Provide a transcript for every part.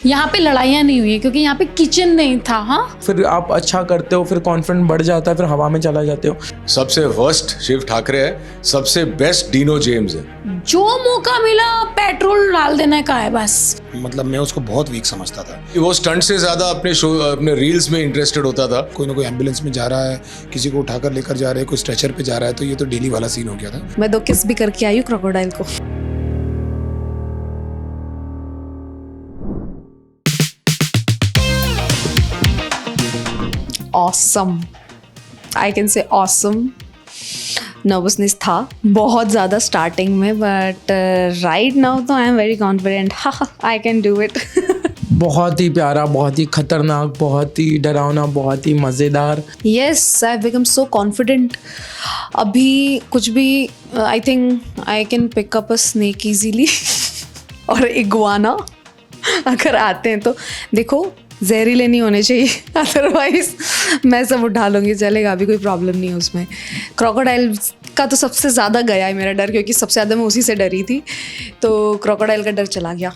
यहाँ पे लड़ाइयाँ नहीं हुई क्योंकि यहाँ पे किचन नहीं था। हाँ, फिर आप अच्छा करते हो, फिर कॉन्फिडेंस बढ़ जाता है, फिर हवा में चला जाते हो। सबसे वर्स्ट शिव ठाकरे है, सबसे बेस्ट डीनो जेम्स है। जो मौका मिला पेट्रोल डाल देने का है बस। मतलब मैं उसको बहुत वीक समझता था। वो स्टंट से ज्यादा अपने रील्स में इंटरेस्टेड होता था। कोई ना कोई एम्बुलेंस में जा रहा है, किसी को उठाकर लेकर जा रहे हैं, कोई स्ट्रेचर पे जा रहा है, तो ये तो डेली वाला सीन हो गया था। मैं 2 किस भी करके आई हूँ क्रोकोडाइल को। Awesome, I can say awesome. Nervousness था बहुत ज़्यादा स्टार्टिंग में, बट राइट नाउ तो I am very confident. I can do it. बहुत ही प्यारा, बहुत ही खतरनाक, बहुत ही डरावना, बहुत ही मज़ेदार। Yes, I become so confident. अभी कुछ भी I think I can pick up a snake easily और इग्वाना अगर आते हैं तो। देखो जहरीले नहीं होने चाहिए, अदरवाइज मैं सब उठा लूँगी, चलेगा, अभी कोई प्रॉब्लम नहीं है उसमें। क्रोकोडाइल का तो सबसे ज़्यादा गया है मेरा डर, क्योंकि सबसे ज़्यादा मैं उसी से डरी थी, तो क्रोकोडाइल का डर चला गया,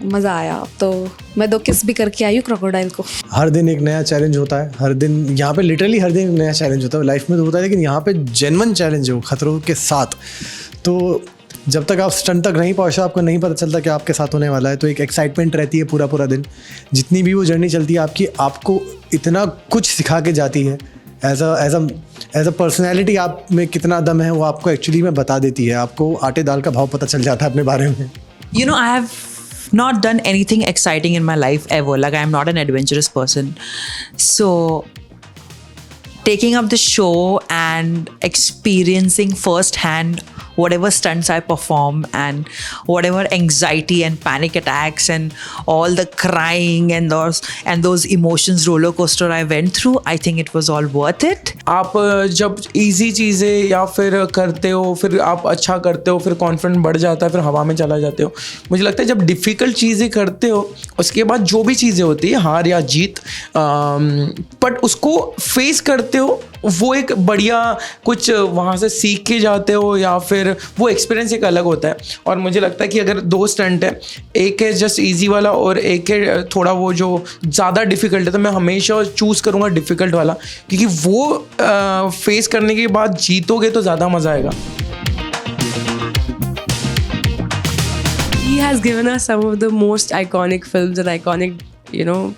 मज़ा आया। तो मैं 2 किस भी करके आई हूँ क्रोकोडाइल को। हर दिन एक नया चैलेंज होता है, हर दिन यहाँ पे लिटरली हर दिन एक नया चैलेंज होता है। लाइफ में तो होता है, लेकिन यहाँ पे जेन्युइन चैलेंज है, खतरों के साथ। तो जब तक आप स्टंट तक नहीं पहुँचे, आपको नहीं पता चलता कि आपके साथ होने वाला है। तो एक एक्साइटमेंट रहती है पूरा दिन। जितनी भी वो जर्नी चलती है आपकी, आपको इतना कुछ सिखा के जाती है। एज अ पर्सनैलिटी आप में कितना दम है वो आपको एक्चुअली में बता देती है। आपको आटे दाल का भाव पता चल जाता है अपने बारे में। You know, I have not done anything exciting in my life ever. Like, I am not an adventurous person. So, taking up the show and experiencing firsthand whatever stunts I perform and whatever anxiety and panic attacks and all the crying and those emotions roller coaster I went through, I think it was all worth it. आप जब easy चीज़ें या फिर करते हो, फिर आप अच्छा करते हो, फिर कॉन्फिडेंस बढ़ जाता है, फिर हवा में चला जाते हो। मुझे लगता है जब डिफ़िकल्ट चीज़ें करते हो, उसके बाद जो भी चीज़ें होती है, हार या जीत, बट उसको फेस करते हो, वो एक बढ़िया कुछ वहाँ से सीख के जाते हो, या फिर वो एक्सपीरियंस एक अलग होता है। और मुझे लगता है कि अगर 2 स्टंट है, एक है जस्ट इजी वाला और एक है थोड़ा वो जो ज़्यादा डिफ़िकल्ट है, तो मैं हमेशा चूज़ करूँगा डिफ़िकल्ट वाला, क्योंकि वो फेस करने के बाद जीतोगे तो ज़्यादा मज़ा आएगा। He has given us some of the most iconic films and iconic, you know,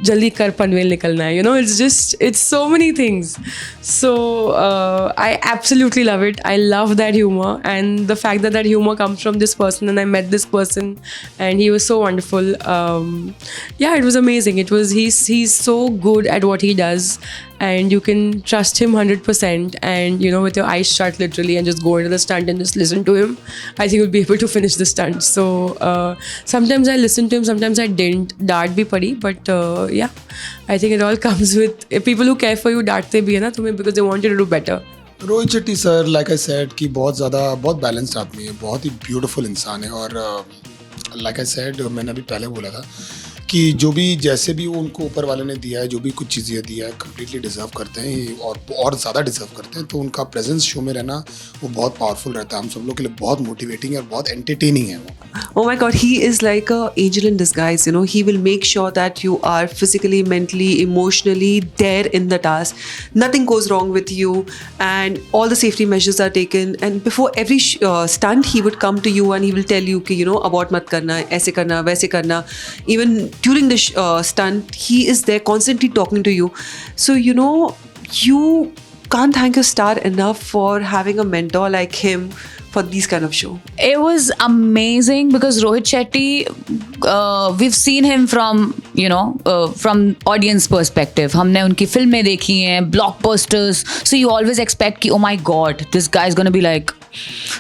jaldi kar panvel nikalna hai, you know, it's so many things. So I absolutely love it. I love that humor, and the fact that humor comes from this person, and I met this person and he was so wonderful. Yeah, it was amazing. He's so good at what he does, and you can trust him 100%, and you know, with your eyes shut literally, and just go into the stunt and just listen to him. I think you'll be able to finish the stunt. So sometimes I listened to him, sometimes I didn't. Dart bhi padi, but yeah, I think it all comes with people who care for you. डांटते भी है ना तुम्हें, because they want you to do better. Rohit Shetty sir, like I said, कि बहुत balanced आदमी है, बहुत ही ब्यूटीफुल इंसान है। और लाइक आई सेड, मैंने अभी पहले बोला था कि जो भी जैसे भी वो उनको ऊपर वाले ने दिया है, जो भी कुछ चीज़ें दिया है, कम्प्लीटली डिज़र्व करते हैं और ज़्यादा डिज़र्व करते हैं। तो उनका प्रेजेंस शो में रहना वो बहुत पावरफुल रहता है, हम सब लोग के लिए बहुत मोटिवेटिंग है और बहुत एंटरटेनिंग है वो। Oh my God, he is like an angel in disguise. You know, he will make sure that you are physically, mentally, emotionally there in the task. Nothing goes wrong with you, and all the safety measures are taken. And before every stunt, he would come to you and he will tell you कि, you know, abort mat karna, ऐसे करना, वैसे करना. Even during the stunt, he is there constantly talking to you. So, you know, you can't thank your star enough for having a mentor like him for these kind of show. It was amazing because Rohit Shetty, we've seen him from, you know, from audience perspective. हमने उनकी फिल्में देखी हैं, blockbusters. So you always expect कि, oh my God, this guy is going to be like,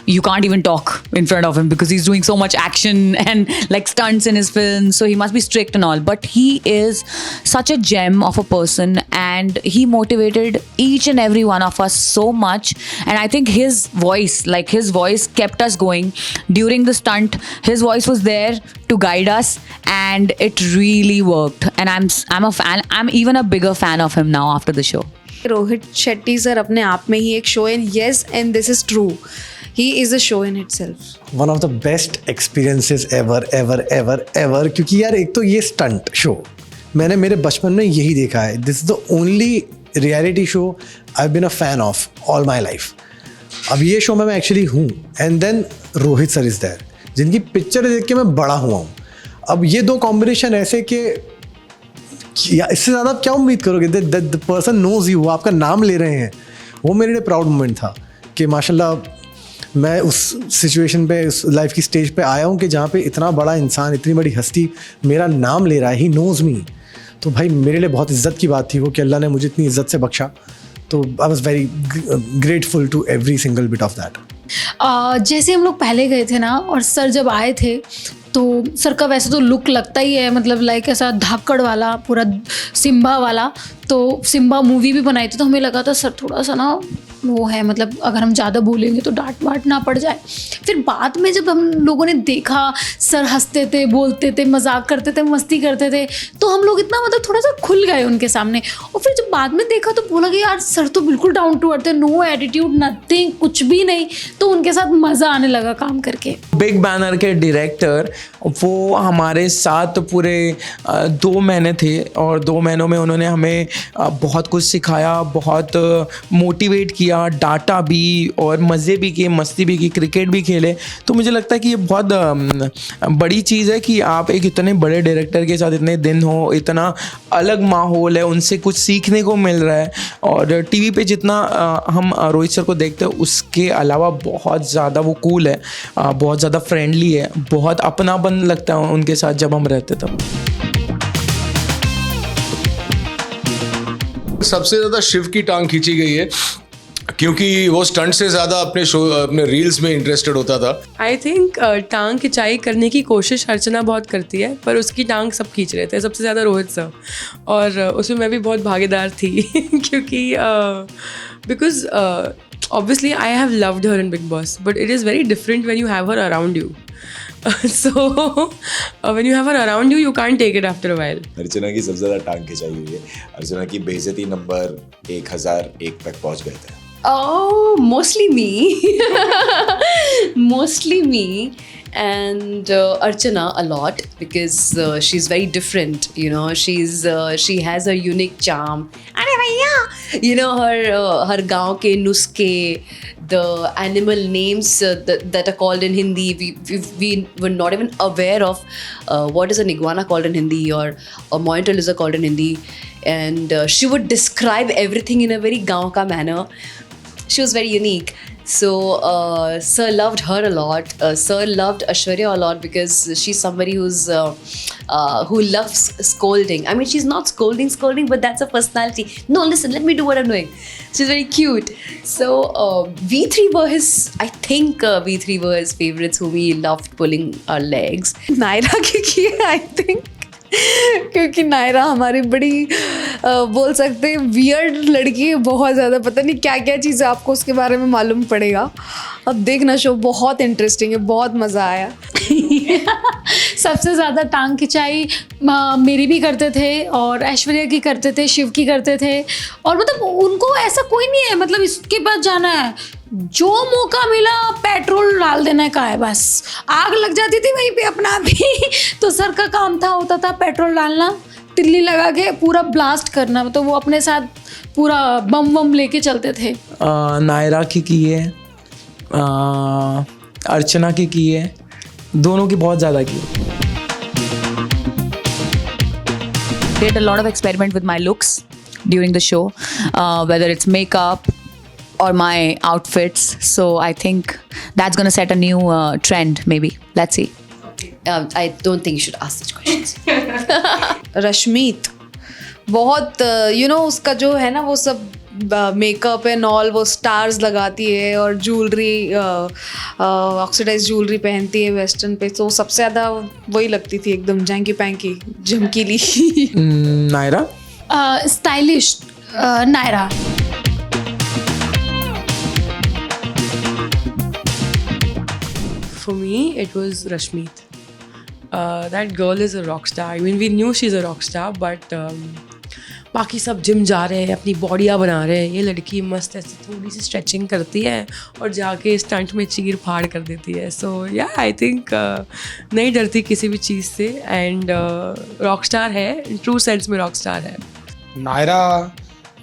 you can't even talk in front of him because he's doing so much action and like stunts in his films, so he must be strict and all. But he is such a gem of a person, and he motivated each and every one of us so much. And I think his voice kept us going during the stunt. His voice was there to guide us, and it really worked. And I'm a fan. I'm even a bigger fan of him now after the show. Rohit Shetty sir अपने आप में ही एक show है, yes, and this is true he is a show in itself. One of the best experiences ever ever ever ever, क्योंकि यार एक तो ये स्टंट शो मैंने मेरे बचपन में यही देखा है. This is the only reality show I have been a fan of all my life. अब ये शो में मैं एक्चुअली हूँ. And then Rohit sir is there, जिनकी पिक्चर देख के मैं बड़ा हुआ हूँ. अब ये दो कॉम्बिनेशन ऐसे कि इससे ज़्यादा आप क्या उम्मीद करोगे. द पर्सन नोज यू, आपका नाम ले रहे हैं. वो मेरे लिए प्राउड मोमेंट था कि माशाल्लाह मैं उस सिचुएशन पे, उस लाइफ की स्टेज पे आया हूँ कि जहाँ पे इतना बड़ा इंसान, इतनी बड़ी हस्ती मेरा नाम ले रहा है. He knows me. तो भाई मेरे लिए बहुत इज़्ज़त की बात थी वो कि अल्लाह ने मुझे इतनी इज़्ज़त से बख्शा. तो I was very grateful to every single bit of that. जैसे हम लोग पहले गए थे ना, और सर जब आए थे तो सर का वैसे तो लुक लगता ही है, मतलब लाइक ऐसा धाकड़ वाला, पूरा सिम्बा वाला. तो सिम्बा मूवी भी बनाई थी, तो हमें लगा था सर थोड़ा सा ना वो है, मतलब अगर हम ज़्यादा बोलेंगे तो डांट वाट ना पड़ जाए. फिर बाद में जब हम लोगों ने देखा सर हंसते थे, बोलते थे, मजाक करते थे, मस्ती करते थे, तो हम लोग इतना मतलब थोड़ा सा खुल गए उनके सामने. और फिर जब बाद में देखा तो बोला कि यार सर तो बिल्कुल डाउन टू अर्थ है, नो एटीट्यूड, नथिंग, कुछ भी नहीं. तो उनके साथ मज़ा आने लगा काम करके. बिग बैनर के डायरेक्टर वो हमारे साथ पूरे 2 महीने थे, और 2 महीनों में उन्होंने हमें बहुत कुछ सिखाया, बहुत मोटिवेट किया, डांटा भी और मज़े भी किए, मस्ती भी की, क्रिकेट भी खेले. तो मुझे लगता है कि ये बहुत बड़ी चीज़ है कि आप एक इतने बड़े डायरेक्टर के साथ इतने दिन हो, इतना अलग माहौल है, उनसे कुछ सीखने को मिल रहा है. और टीवी पे जितना हम रोहित सर को देखते हैं उसके अलावा बहुत ज़्यादा वो कूल है, बहुत ज़्यादा फ्रेंडली है, बहुत अपनापन लगता है उनके साथ जब हम रहते तब. सबसे ज़्यादा शिव की टांग खींची गई है क्योंकि वो स्टंट से ज़्यादा अपने रील्स में इंटरेस्टेड होता था. आई थिंक टांग खिंचाई करने की कोशिश अर्चना बहुत करती है, पर उसकी टांग सब खींच रहे थे, सबसे ज़्यादा रोहित सर. और उसमें मैं भी बहुत भागीदार थी क्योंकि because obviously I have loved her in Big Boss, but it is very different when you have her around you. So when you have her around you, you can't take it after a while. अर्चना की सबसे ज़्यादा टांग खिंचाई हुई है. अर्चना की बेइज्जती number 1001 तक पहुंच गए थे. Oh, mostly me. Mostly me. And Archana a lot because she's very different, you know. She has a unique charm. Arey bhaiya, you know, her gaon ke nuske, the animal names that are called in Hindi. We were not even aware of what is an iguana called in Hindi or a monitor lizard called in Hindi, and she would describe everything in a very gaon ka manner. She was very unique. So Sir loved her a lot. Sir loved Aishwarya a lot because she's somebody who loves scolding. I mean, she's not scolding, but that's her personality. No, listen, let me do what I'm doing. She's very cute. So V3 were I think V3 were his favorites whom he loved pulling our legs. Naira की I think क्योंकि नायरा हमारी बड़ी बोल सकते हैं weird लड़की है, बहुत ज़्यादा. पता नहीं क्या क्या चीज़ें आपको उसके बारे में मालूम पड़ेगा. अब देखना, शो बहुत इंटरेस्टिंग है, बहुत मज़ा आया. सबसे ज़्यादा टांग खिंचाई मेरी भी करते थे, और ऐश्वर्या की करते थे, शिव की करते थे. और मतलब उनको ऐसा कोई नहीं है, मतलब इसके पास जाना है, जो मौका मिला पेट्रोल डाल देने का है बस. आग लग जाती थी वहीं पे अपना भी. तो सर का काम होता था पेट्रोल डालना, तिल्ली लगा के पूरा ब्लास्ट करना. तो वो अपने साथ पूरा बम बम लेके चलते थे. नायरा की है, अर्चना की है, दोनों की बहुत ज़्यादा की. Did a lot of experiment with my looks during the show, whether it's makeup or my outfits. So I think that's going to set a new trend maybe. Let's see. I don't think you should ask such questions. Rashmeet बहुत उसका जो है ना वो सब makeup and all, वो stars लगाती है और ज्वेलरी, ऑक्सीडाइज ज्वेलरी पहनती है वेस्टर्न पे. तो सबसे ज़्यादा वही लगती थी, एकदम जैंकी पैंकी, झमकीली. Naira stylish Naira. For me, it was Rashmeet. That girl is a rock star. I mean, we knew she's a rock star, but बाकी सब जिम जा रहे हैं, अपनी बॉडियाँ बना रहे हैं, ये लड़की मस्त ऐसे थोड़ी सी स्ट्रेचिंग करती है और जाके स्टंट में चीर फाड़ कर देती है. सो या आई थिंक नहीं डरती किसी भी चीज़ से एंड रॉक स्टार है, ट्रू सेंस में रॉक स्टार है. Naira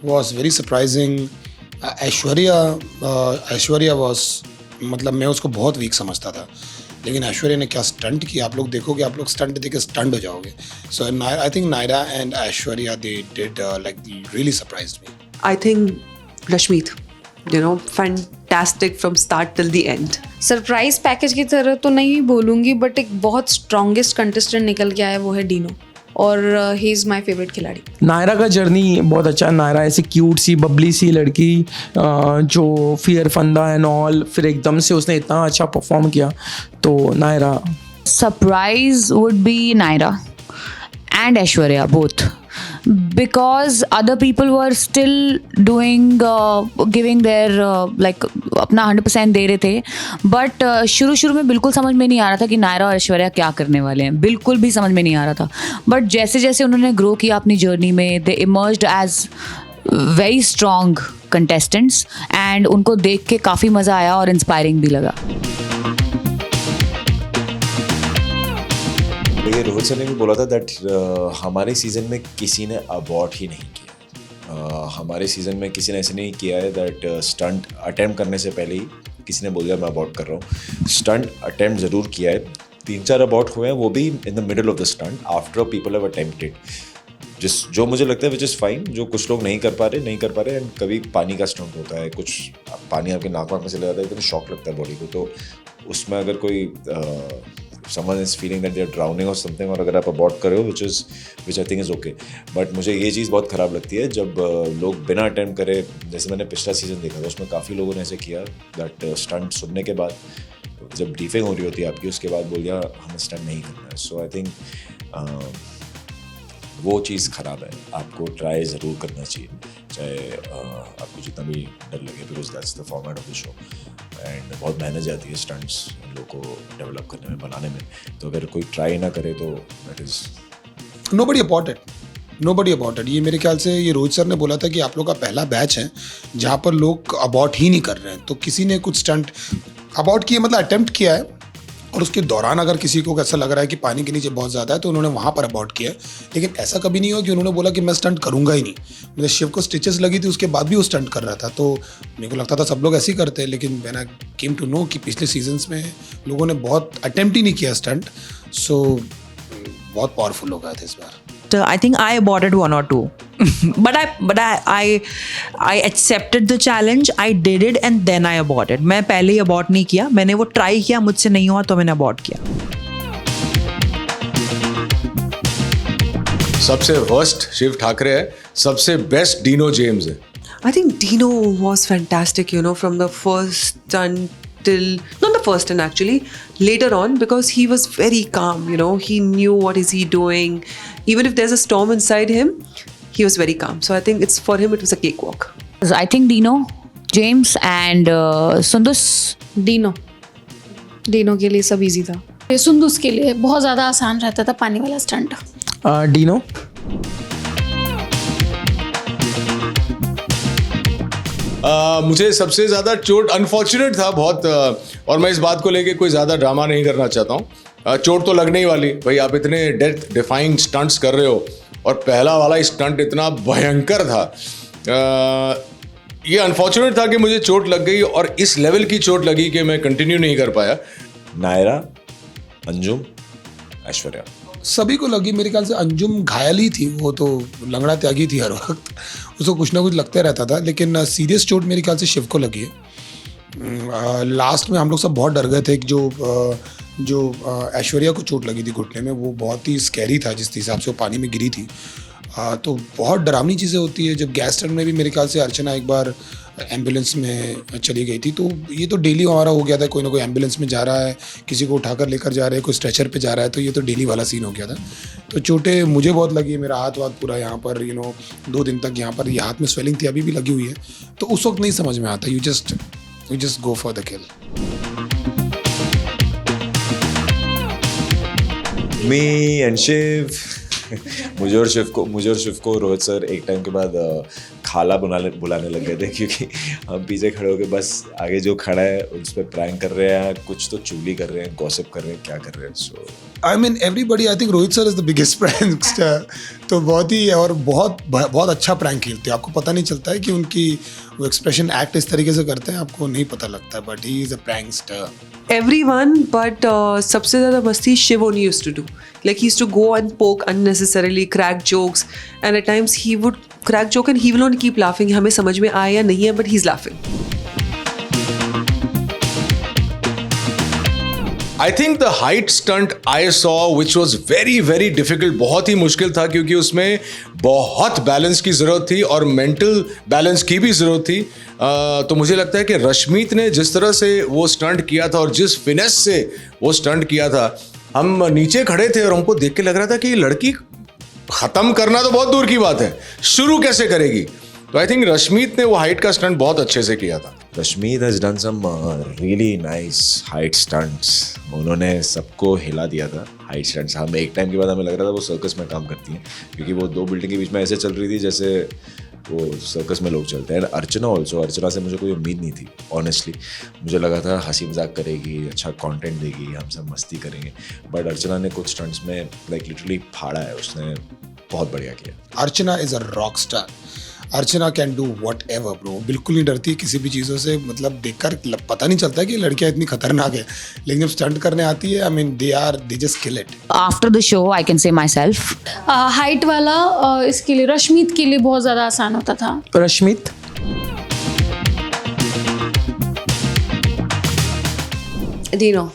was very surprising. Aishwarya was, मतलब मैं उसको बहुत वीक समझता था, लेकिन ऐश्वर्या ने क्या स्टंट किया. आप लोग देखोगे, आप लोग स्टंट देख के स्टंट हो जाओगे. So I think Naira and Aishwarya they did like really surprised me. I think Rashmeet, fantastic from start till the end. Surprise package की तरह तो नहीं बोलूँगी, बट एक बहुत स्ट्रॉन्गेस्ट कंटेस्टेंट निकल के आया, वो है डीनो, और ही इज़ माई फेवरेट खिलाड़ी. नायरा का जर्नी बहुत अच्छा है. नायरा ऐसी क्यूट सी बबली सी लड़की जो फियर फंदा एंड ऑल, फिर एकदम से उसने इतना अच्छा परफॉर्म किया. तो Naira. Surprise would be Naira and Aishwarya both, because other people were still doing giving their like अपना 100% दे रहे थे. बट शुरू में बिल्कुल समझ में नहीं आ रहा था कि नायरा और ऐश्वर्या क्या करने वाले हैं, बिल्कुल भी समझ में नहीं आ रहा था. बट जैसे जैसे उन्होंने ग्रो किया अपनी जर्नी में, they emerged as very strong contestants and उनको देख के काफ़ी मज़ा आया और इंस्पायरिंग भी लगा. ये रोहित सर ने भी बोला था दैट हमारे सीज़न में किसी ने अबॉर्ट ही नहीं किया. हमारे सीज़न में किसी ने ऐसे नहीं किया है दैट स्टंट अटेम्प्ट करने से पहले ही किसी ने बोल दिया मैं अबॉर्ट कर रहा हूँ. स्टंट अटेम्प्ट ज़रूर किया है, 3-4 अबॉर्ट हुए हैं, वो भी in the middle of the stunt after people have attempted. जो मुझे लगता है विच इज़ फाइन. जो कुछ लोग नहीं कर पा रहे. एंड कभी पानी का स्टंट होता है, कुछ पानी आपके नाक में चला जाता है, तो शॉक लगता है बॉडी को. तो उसमें अगर कोई someone is feeling that they are drowning or something, और अगर आप अबॉर्ट कर रहे हो which I think is okay. But मुझे ये चीज़ बहुत ख़राब लगती है जब लोग बिना अटेम्प्ट करे, जैसे मैंने पिछला सीज़न देखा था, उसमें काफ़ी लोगों ने ऐसे किया दैट स्टंट सुनने के बाद जब ब्रीफिंग हो रही होती है आपकी, उसके बाद बोल दिया हमें स्टंट नहीं करना है. सो आई थिंक वो चीज़ ख़राब है. आपको ट्राई ज़रूर करना चाहिए, चाहे आपको जितना भी डर लगे, because that's the format of the show. And बहुत मेहनत जाती है स्टंट्स लोगों को डेवलप करने में, बनाने में. तो अगर कोई ट्राई ना करे तो that is nobody about it. ये मेरे ख्याल से ये रोहित सर ने बोला था कि आप लोग का पहला बैच है जहाँ पर लोग अबॉट ही नहीं कर रहे हैं. तो किसी ने कुछ स्टंट अबॉट किए, मतलब अटेम्प्ट किया है, और उसके दौरान अगर किसी को ऐसा लग रहा है कि पानी के नीचे बहुत ज़्यादा है तो उन्होंने वहाँ पर अबॉर्ट किया. लेकिन ऐसा कभी नहीं हुआ कि उन्होंने बोला कि मैं स्टंट करूँगा ही नहीं. मुझे शिव को स्टिचेस लगी थी, उसके बाद भी वो स्टंट कर रहा था. तो मेरे को लगता था सब लोग ऐसे ही करते हैं, लेकिन when I came to know कि पिछले सीजन्स में लोगों ने बहुत अटेम्प्ट ही नहीं किया स्टंट. सो बहुत पावरफुल लोग आए थे इस बार. I think I aborted 1 or 2. but I accepted the challenge. I did it and then I aborted. मैं पहले ही abort नहीं किया, मैंने वो try किया, मुझसे नहीं हुआ तो मैंने abort किया. सबसे वर्स्ट शिव ठाकरे है, सबसे बेस्ट डीनो जेम्स है. I think Dino was fantastic, from the first until, not the first and actually, later on, because he was very calm, he knew what is he doing. Even if there's a storm inside him, he was very calm. So I think for him it was a cakewalk. I think Dino, James and Sundus. Dino के लिए सब easy था. सुंदुस के लिए बहुत ज़्यादा आसान रहता था पानी वाला स्टंट. डीनो. मुझे सबसे ज़्यादा चोट अनफॉर्चुनेट था बहुत, और मैं इस बात को लेके कोई ज़्यादा ड्रामा नहीं करना चाहता हूँ. चोट तो लगने ही वाली भाई. आप इतने डेथ डिफाइंग स्टंट्स कर रहे हो और पहला वाला स्टंट इतना भयंकर था. ये अनफॉर्चुनेट था कि मुझे चोट लग गई, और इस लेवल की चोट लगी कि मैं कंटिन्यू नहीं कर पाया. नायरा, अंजुम, ऐश्वर्या. सभी को लगी. मेरे ख्याल से अंजुम घायल ही थी, वो तो लंगड़ा त्यागी थी हर वक्त, उसको कुछ ना कुछ लगते रहता था. लेकिन सीरियस चोट मेरे ख्याल से शिव को लगी है. लास्ट में हम लोग सब बहुत डर गए थे कि जो ऐश्वर्या को चोट लगी थी घुटने में, वो बहुत ही स्कैरी था जिस हिसाब से वो पानी में गिरी थी. तो बहुत डरावनी चीज़ें होती है. जब गैस टर्न में भी मेरे ख्याल से अर्चना एक बार एम्बुलेंस में चली गई थी. तो ये तो डेली हमारा हो गया था, कोई ना कोई एम्बुलेंस में जा रहा है, किसी को उठाकर लेकर जा रहे हैं, कोई स्ट्रेचर पे जा रहा है. तो ये तो डेली वाला सीन हो गया था. तो चोटें मुझे बहुत लगी. मेरा हाथ पूरा यहाँ पर 2 दिन तक यहाँ पर ये हाथ में स्वेलिंग थी, अभी भी लगी हुई है. तो उस वक्त नहीं समझ में आता. You just go for the kill. Me and Shiv, मुझे और शिव को रोहित सर एक टाइम के बाद खाला बुलाने लग गए थे, क्योंकि हम पीछे खड़े होकर बस आगे जो खड़ा है उस पर प्रैंक कर रहे हैं, कुछ तो चुगली कर रहे हैं, गॉसिप कर रहे हैं, क्या कर रहे हैं. So I mean everybody, I think Rohit sir is the biggest prankster. तो बहुत ही और बहुत अच्छा प्रैंक खेलते हैं. आपको पता नहीं चलता है कि उनकी वो एक्सप्रेशन एक्ट इस तरीके से करते हैं, आपको नहीं पता लगता है, but he is a prankster. Everyone, but सबसे ज़्यादा मस्ती Shiv only used to do. Like he used to go and poke unnecessarily, crack jokes, and at times he would crack joke and he will only keep laughing. हमें समझ में आया या नहीं है, but he's laughing. I think the height stunt I saw, which was very very difficult, बहुत ही मुश्किल था, क्योंकि उसमें बहुत बैलेंस की ज़रूरत थी और मेंटल बैलेंस की भी ज़रूरत थी. तो मुझे लगता है कि रश्मीत ने जिस तरह से वो स्टंट किया था और जिस फिनेस से वो स्टंट किया था, हम नीचे खड़े थे और हमको देख के लग रहा था कि ये लड़की ख़त्म करना तो बहुत दूर की बात है, शुरू कैसे करेगी. तो आई थिंक रश्मीत ने वो हाइट का स्टंट बहुत अच्छे से किया था. Rashmeet has done some really nice height stunts. उन्होंने सबको हिला दिया था हाइट स्टंट्स. हमें एक टाइम के बाद हमें लग रहा था वो सर्कस में काम करती हैं, क्योंकि वो दो बिल्डिंग के बीच में ऐसे चल रही थी जैसे वो सर्कस में लोग चलते हैं. अर्चना से मुझे कोई उम्मीद नहीं थी ऑनेस्टली. मुझे लगा था हंसी मजाक करेगी, अच्छा कंटेंट देगी, हम सब मस्ती करेंगे, बट अर्चना ने कुछ स्टंट्स में लाइक लिटरली फाड़ा है. उसने बहुत बढ़िया किया. Archana is a rock star. Archana can do whatever bro. बिल्कुल नहीं डरती किसी भी चीज़ों से. मतलब देखकर पता नहीं चलता कि लड़कियाँ इतनी खतरनाक है, लेकिन जब स्टंट करने आती है, I mean they just kill it. After the show, I can say myself. Height वाला इसके लिए रश्मीत के लिए बहुत ज़्यादा आसान होता था. Rashmeet Dino,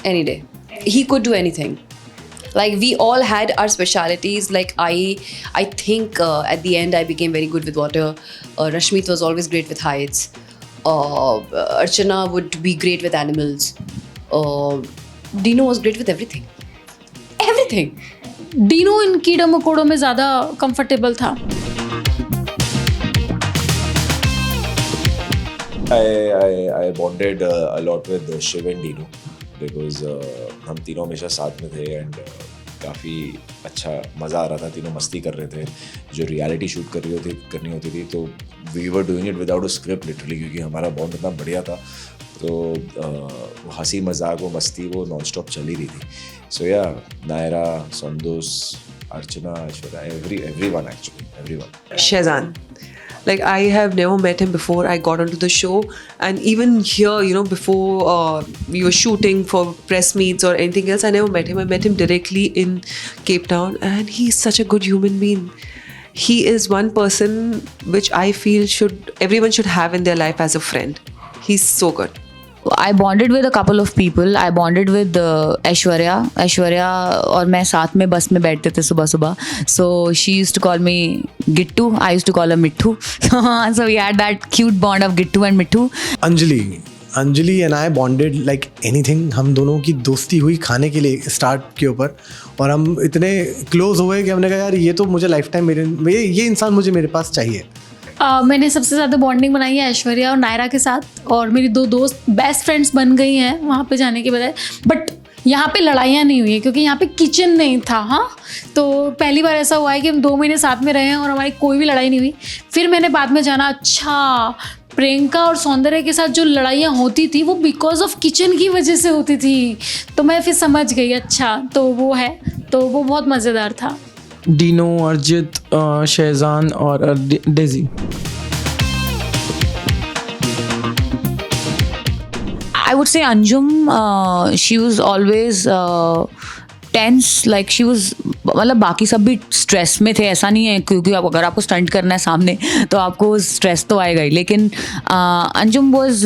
any day. He could do anything. Like we all had our specialities. Like I think at the end I became very good with water. Rashmeet was always great with heights. Archana would be great with animals. Dino was great with everything. Everything. डीनो इन कीड़ों मकोड़ों में ज़्यादा comfortable था. I bonded a lot with Shiv and Dino because हम तीनों हमेशा साथ में थे एंड काफ़ी अच्छा मज़ा आ रहा था. तीनों मस्ती कर रहे थे. जो रियलिटी शूट करनी होती थी तो we were doing it without a script literally, क्योंकि हमारा बॉन्ड इतना बढ़िया था. तो वो हंसी मजाक वो मस्ती वो नॉन स्टॉप चल ही रही थी. सो या नायरा, संदोस, अर्चना, Aishwarya, everyone. Shazan. Like I have never met him before I got onto the show, and even here, you know, before we were shooting for press meets or anything else, I never met him. I met him directly in Cape Town, and he's such a good human being. He is one person which I feel everyone should have in their life as a friend. He's so good. I bonded with a couple of people. I bonded with Aishwarya और मैं साथ में बस में बैठते थे सुबह सुबह. So she used to call me Gittu. I used to call her Mittu. So we had that cute bond of Gittu and Mittu. Anjali and I bonded like anything. हम दोनों की दोस्ती हुई खाने के लिए स्टार्ट के ऊपर, और हम इतने क्लोज हुए कि हमने कहा यार ये तो मुझे लाइफ टाइम ये इंसान मुझे मेरे पास चाहिए. मैंने सबसे ज़्यादा बॉन्डिंग बनाई है ऐश्वर्या और नायरा के साथ, और मेरी दो दोस्त बेस्ट फ्रेंड्स बन गई हैं वहाँ पे जाने के बजाय. बट यहाँ पे लड़ाइयाँ नहीं हुई है क्योंकि यहाँ पे किचन नहीं था. हाँ, तो पहली बार ऐसा हुआ है कि हम 2 महीने साथ में रहे हैं और हमारी कोई भी लड़ाई नहीं हुई. फिर मैंने बाद में जाना, अच्छा प्रियंका और सौंदर्य के साथ जो लड़ाइयाँ होती थी वो बिकॉज ऑफ किचन की वजह से होती थी. तो मैं फिर समझ गई, अच्छा तो वो है. तो वो बहुत मज़ेदार था. डीनो, अर्जित, शेजान और Daisy. I would say Anjum, she was always tense, like she was, मतलब बाकी सब भी स्ट्रेस में थे. ऐसा नहीं है, क्योंकि अगर आपको स्टंट करना है सामने तो आपको स्ट्रेस तो आएगा ही. लेकिन अंजुम was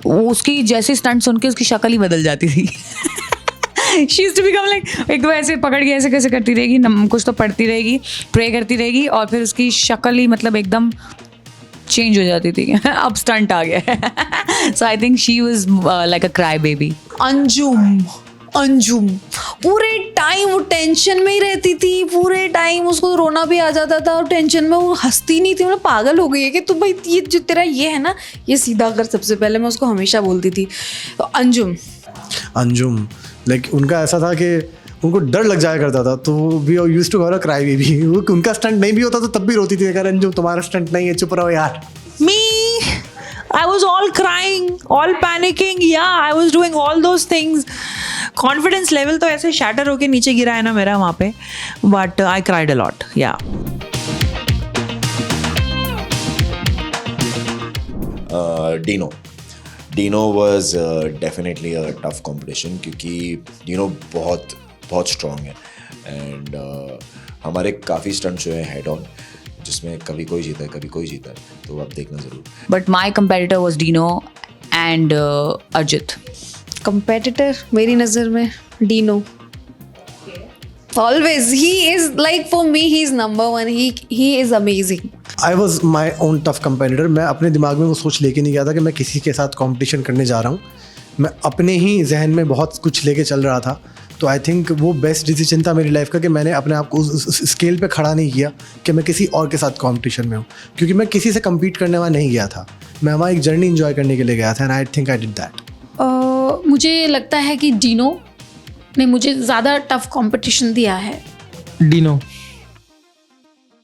उसकी जैसे स्टंट सुन के उसकी शक्ल ही बदल जाती थी. She used to become like, एक तो ऐसे पकड़ के ऐसे कैसे करती रहेगी, कुछ तो पढ़ती रहेगी, प्रे करती रहेगी, और फिर उसकी शक्ल ही मतलब एकदम चेंज हो जाती थी. अब स्टंट आ गया. So I think she was like a cry baby. Anjum पूरे टाइम वो टेंशन में ही रहती थी. पूरे टाइम उसको रोना भी आ जाता था और टेंशन में वो हंसती नहीं थी. मतलब पागल हो गई है कि तू भाई ये जो तेरा ये है ना, ये सीधा कर. सबसे पहले मैं उसको हमेशा बोलती थी अंजुम. लाइक उनका ऐसा था कि उनको डर लग जाया करता था, तो we used to call a cry baby. वो उनका स्टंट नहीं भी होता तो तब भी रोती थी, कह रंजू तुम्हारा स्टंट नहीं है, चुप रहो यार। Me, I was all crying, all panicking. Yeah, I was doing all those things. Confidence level तो ऐसे shatter होके नीचे गिरा है ना मेरा वहाँ पे, but I cried a lot. Yeah. Dino was definitely a tough competition क्योंकि Dino बहुत strong है and हमारे काफ़ी stunts जो हैं head on, जिसमें कभी कोई जीता है कभी कोई जीता है, तो आप देखना ज़रूर। But my competitor was Dino and Arjit. Competitor मेरी नज़र में Dino. Always, he is like, for me, he's number one. He is amazing. I was my own tough competitor. मैं अपने दिमाग में वो सोच लेके नहीं गया था कि मैं किसी के साथ कॉम्पिटिशन करने जा रहा हूँ, मैं अपने ही जहन में बहुत कुछ लेके चल रहा था। तो आई थिंक वो बेस्ट डिसीजन था मेरी लाइफ का कि मैंने अपने आप को उस स्केल पे खड़ा नहीं किया कि मैं किसी और के साथ कॉम्पिटिशन में हूँ, क्योंकि मैं किसी से कम्पीट करने वहाँ नहीं गया था, मैं वहाँ एक जर्नी इंजॉय करने के लिए गया था and I think I did that. मुझे लगता है कि डीनो ने मुझे ज़्यादा टफ कंपटीशन दिया है। डीनो।